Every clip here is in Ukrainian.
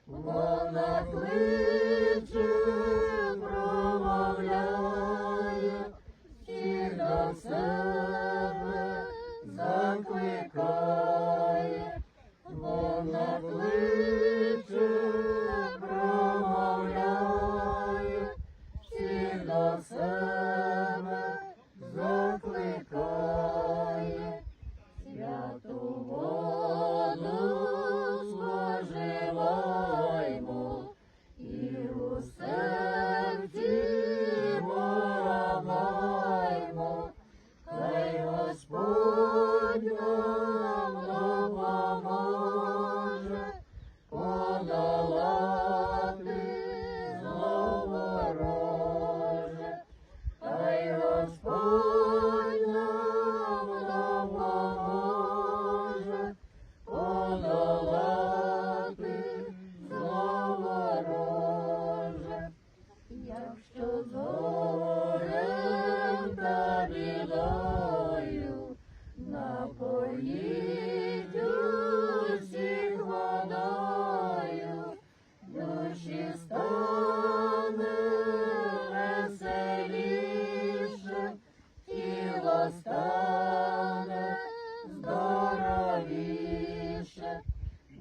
вона кличе, промовляє, всіх до себе закликає, вона кличе, промовляє, всіх до себе закликає, святу воду споживаймо, і у серці маємо, хай Господь нам допоможе подолати зло вороже, хай Господь нам допоможе подолати зло вороже. Якщо зорем та бідою напоїть усіх водою, душі стане веселіше, тіло стане здоровіше,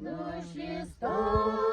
душі стане